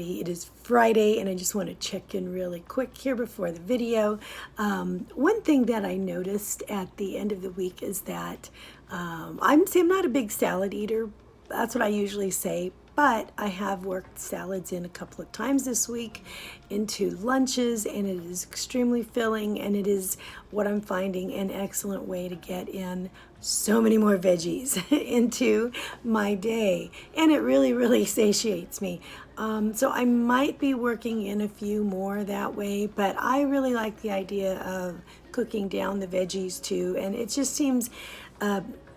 everybody. It is Friday, and I just want to check in really quick here before the video. One thing that I noticed at the end of the week is that I'm not a big salad eater. That's what I usually say. But I have worked salads in a couple of times this week into lunches, and it is extremely filling, and it is what I'm finding an excellent way to get in so many more veggies into my day, and it really, really satiates me. So I might be working in a few more that way, but I really like the idea of cooking down the veggies too, and it just seems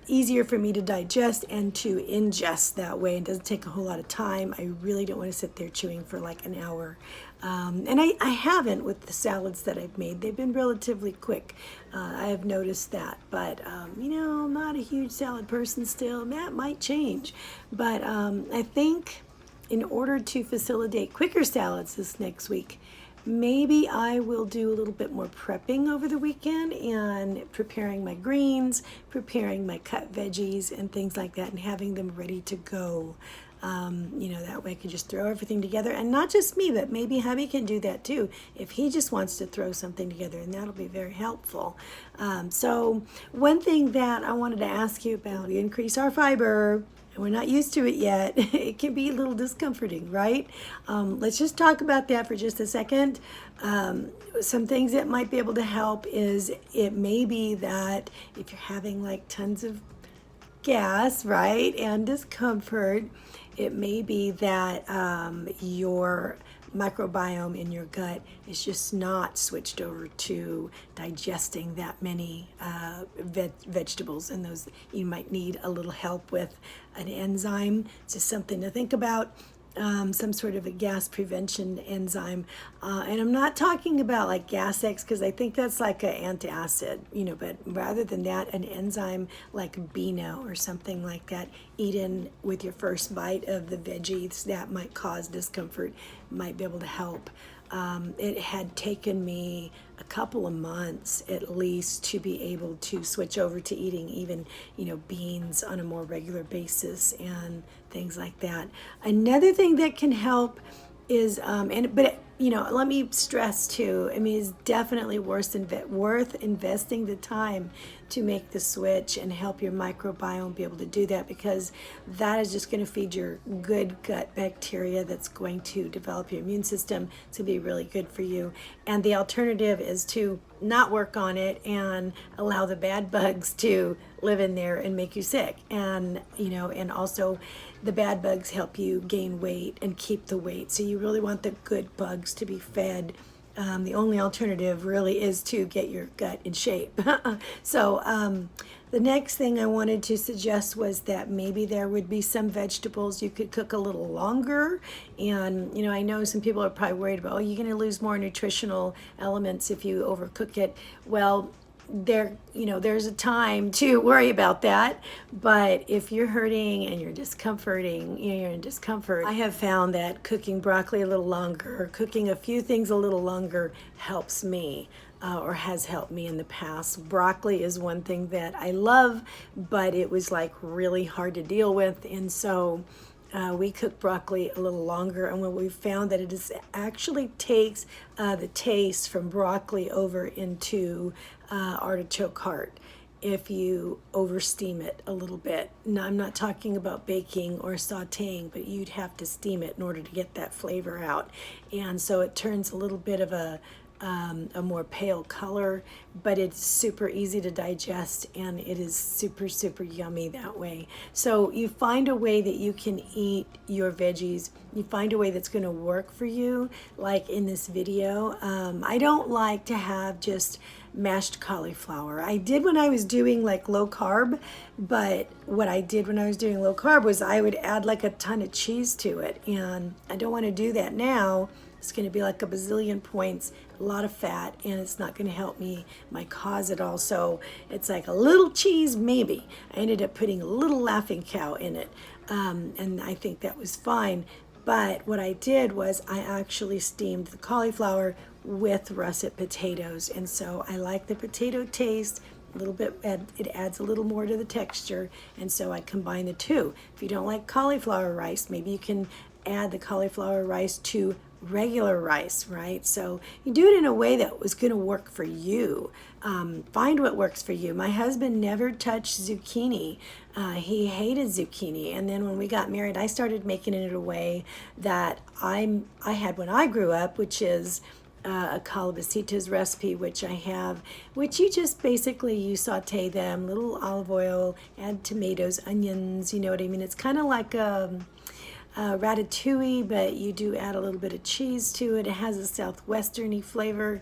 easier for me to digest and to ingest that way. It doesn't take a whole lot of time. I really don't want to sit there chewing for like an hour. And I haven't with the salads that I've made. They've been relatively quick. I have noticed that. But, I'm not a huge salad person still. That might change. But I think in order to facilitate quicker salads this next week, maybe I will do a little bit more prepping over the weekend and preparing my greens, preparing my cut veggies and things like that, and having them ready to go. That way I can just throw everything together, and not just me, but maybe hubby can do that too if he just wants to throw something together, and that'll be very helpful. So one thing that I wanted to ask you about, we increase our fiber. And we're not used to it yet. It can be a little discomforting, right? Let's just talk about that for just a second. Some things that might be able to help is it may be that if you're having like tons of gas, right, and discomfort, it may be that your microbiome in your gut is just not switched over to digesting that many vegetables, and those you might need a little help with an enzyme. It's just something to think about. Some sort of a gas prevention enzyme, and I'm not talking about like Gas-X, because I think that's like an antacid, but rather than that, an enzyme like Beano or something like that, eaten with your first bite of the veggies that might cause discomfort, might be able to help. It had taken me a couple of months at least to be able to switch over to eating even, beans on a more regular basis and things like that. Another thing that can help is, let me stress too, it's definitely worth investing the time to make the switch and help your microbiome be able to do that, because that is just going to feed your good gut bacteria that's going to develop your immune system to be really good for you. And the alternative is to not work on it and allow the bad bugs to live in there and make you sick. And, and also the bad bugs help you gain weight and keep the weight. So you really want the good bugs to be fed. The only alternative really is to get your gut in shape. So the next thing I wanted to suggest was that maybe there would be some vegetables you could cook a little longer. And, I know some people are probably worried about, you're going to lose more nutritional elements if you overcook it. Well, there's a time to worry about that, but if you're hurting and you're in discomfort, I have found that cooking broccoli a little longer, cooking a few things a little longer helps me, or has helped me in the past. Broccoli is one thing that I love, but it was like really hard to deal with, and so we cook broccoli a little longer, and when we found that it actually takes the taste from broccoli over into artichoke heart if you over steam it a little bit. Now, I'm not talking about baking or sauteing, but you'd have to steam it in order to get that flavor out, and so it turns a little bit of a more pale color, but it's super easy to digest, and it is super, super yummy that way. So you find a way that you can eat your veggies. You find a way that's going to work for you, like in this video. I don't like to have just mashed cauliflower. I did when I was doing like low carb, but what I did when I was doing low carb was I would add like a ton of cheese to it, and I don't want to do that now. It's going to be like a bazillion points, a lot of fat, and it's not going to help my cause at all. So it's like a little cheese, maybe. I ended up putting a little Laughing Cow in it, and I think that was fine. But what I did was I actually steamed the cauliflower with russet potatoes, and so I like the potato taste a little bit. It adds a little more to the texture, and so I combine the two. If you don't like cauliflower rice, maybe you can add the cauliflower rice to regular rice, right? So you do it in a way that was going to work for you. Find what works for you. My husband never touched zucchini. He hated zucchini. And then when we got married, I started making it in a way that I had when I grew up, which is a calabacita's recipe, which I have, which you just basically, you saute them, little olive oil, add tomatoes, onions, you know what I mean? It's kind of like ratatouille, but you do add a little bit of cheese to it. It has a southwesterny flavor,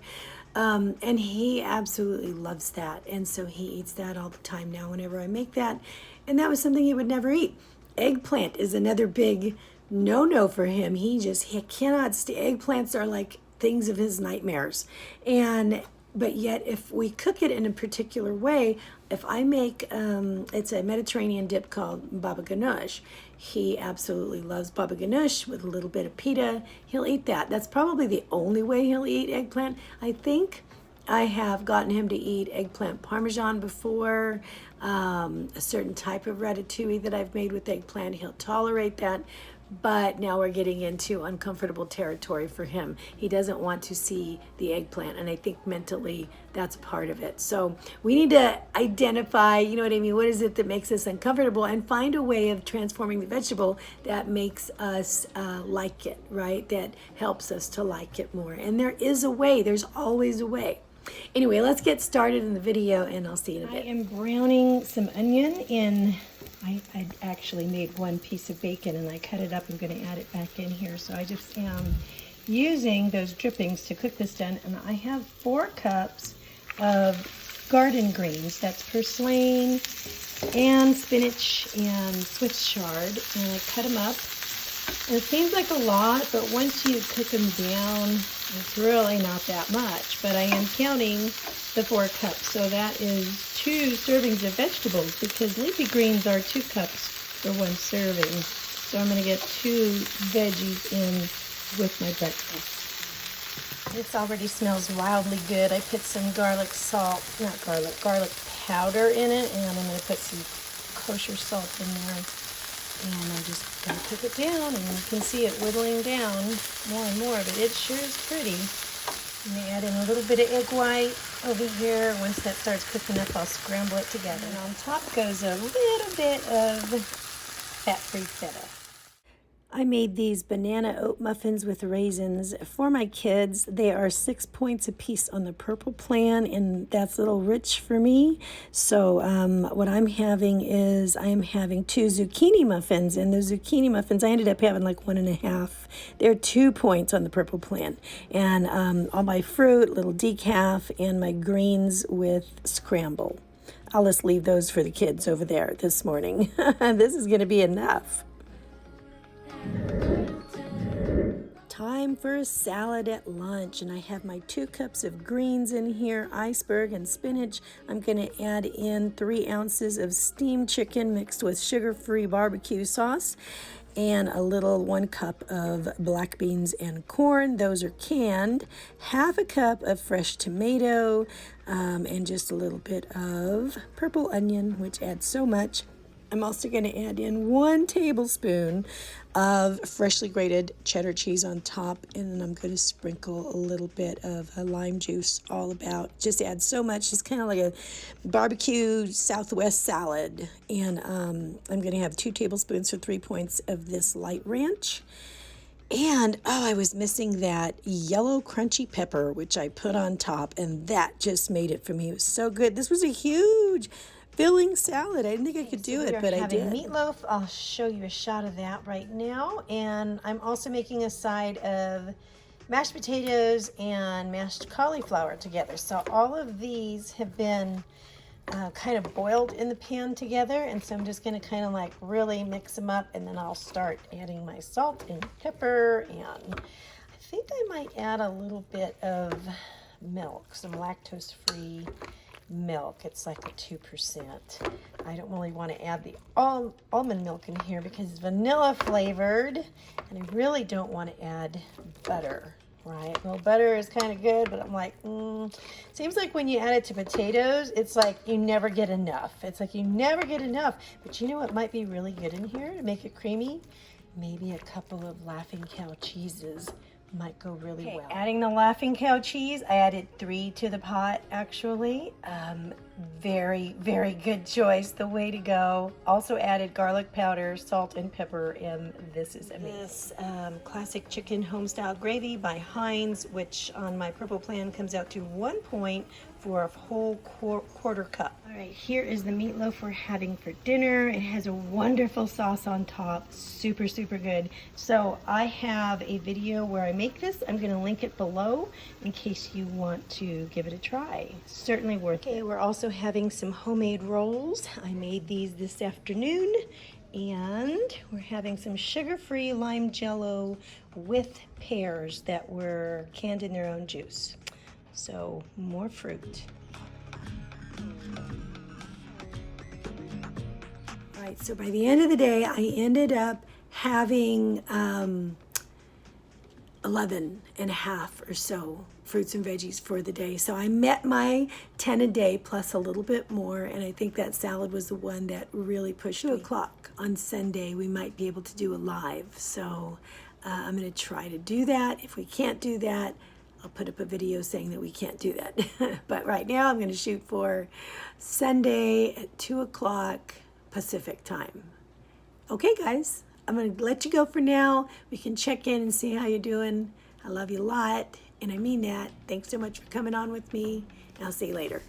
and he absolutely loves that, and so he eats that all the time now whenever I make that, and that was something he would never eat. Eggplant is another big no-no for him. He cannot eggplants are like things of his nightmares, but yet if we cook it in a particular way, if I make, it's a Mediterranean dip called baba ganoush. He absolutely loves baba ganoush with a little bit of pita. He'll eat that. That's probably the only way he'll eat eggplant. I think I have gotten him to eat eggplant parmesan before, a certain type of ratatouille that I've made with eggplant. He'll tolerate that. But now we're getting into uncomfortable territory for him. He doesn't want to see the eggplant, and I think mentally that's part of it. So we need to identify, you know what I mean, what is it that makes us uncomfortable, and find a way of transforming the vegetable that makes us like it, right? That helps us to like it more. And there is a way, there's always a way. Anyway, let's get started in the video, and I'll see you in a bit. I am browning some onion in, I actually made one piece of bacon and I cut it up. I'm going to add it back in here. So I just am using those drippings to cook this down. And I have 4 cups of garden greens. That's purslane and spinach and Swiss chard. And I cut them up. And it seems like a lot, but once you cook them down, it's really not that much. But I am counting the 4 cups, so that is 2 servings of vegetables, because leafy greens are 2 cups for 1 serving. So I'm going to get 2 veggies in with my breakfast. This already smells wildly good. I put some garlic powder in it, and I'm going to put some kosher salt in there. And I'm just going to cook it down, and you can see it whittling down more and more, but it sure is pretty. I'm going to add in a little bit of egg white over here. Once that starts cooking up, I'll scramble it together. And on top goes a little bit of fat-free feta. I made these banana oat muffins with raisins for my kids. They are 6 points a piece on the purple plan, and that's a little rich for me. So what I'm having is I'm having 2 zucchini muffins, and the zucchini muffins, I ended up having like 1.5. They're 2 points on the purple plan. And all my fruit, little decaf, and my greens with scramble. I'll just leave those for the kids over there this morning. This is going to be enough. Time for a salad at lunch, and I have my 2 cups of greens in here, iceberg and spinach. I'm going to add in 3 ounces of steamed chicken mixed with sugar-free barbecue sauce, and a little 1 cup of black beans and corn. Those are canned. 1/2 cup of fresh tomato, and just a little bit of purple onion, which adds so much. I'm also going to add in 1 tablespoon of freshly grated cheddar cheese on top, and then I'm going to sprinkle a little bit of lime juice all about. Just add so much. It's kind of like a barbecue Southwest salad. And I'm going to have 2 tablespoons for 3 points of this light ranch. And, I was missing that yellow crunchy pepper, which I put on top, and that just made it for me. It was so good. This was a huge filling salad. I didn't think I could do it, but I did. Meatloaf. I'll show you a shot of that right now. And I'm also making a side of mashed potatoes and mashed cauliflower together. So all of these have been kind of boiled in the pan together. And so I'm just going to kind of like really mix them up. And then I'll start adding my salt and pepper. And I think I might add a little bit of milk, some lactose-free milk. It's like a 2%. I don't really want to add the almond milk in here because it's vanilla flavored, and I really don't want to add butter, right? Well, butter is kind of good, but I'm like, seems like when you add it to potatoes, it's like you never get enough. It's like you never get enough. But you know what might be really good in here to make it creamy? maybe a couple of Laughing Cow cheeses might go really well. Adding the Laughing Cow cheese, I added 3 to the pot actually. Very, very good choice, the way to go. Also added garlic powder, salt, and pepper, and this is amazing. This classic chicken home-style gravy by Heinz, which on my purple plan comes out to 1 point for a whole quarter cup. All right, here is the meatloaf we're having for dinner. It has a wonderful sauce on top, super, super good. So I have a video where I make this. I'm gonna link it below in case you want to give it a try. Certainly worth it. Okay, we're also having some homemade rolls. I made these this afternoon, and we're having some sugar-free lime jello with pears that were canned in their own juice. So more fruit. All right, so by the end of the day, I ended up having 11 and a half or so fruits and veggies for the day. So I met my 10 a day plus a little bit more, and I think that salad was the one that really pushed me. 2 o'clock on Sunday, we might be able to do a live. So I'm gonna try to do that. If we can't do that, I'll put up a video saying that we can't do that. But right now I'm gonna shoot for Sunday at 2 o'clock Pacific time. Okay, guys, I'm gonna let you go for now. We can check in and see how you're doing. I love you a lot, and I mean that. Thanks so much for coming on with me, and I'll see you later.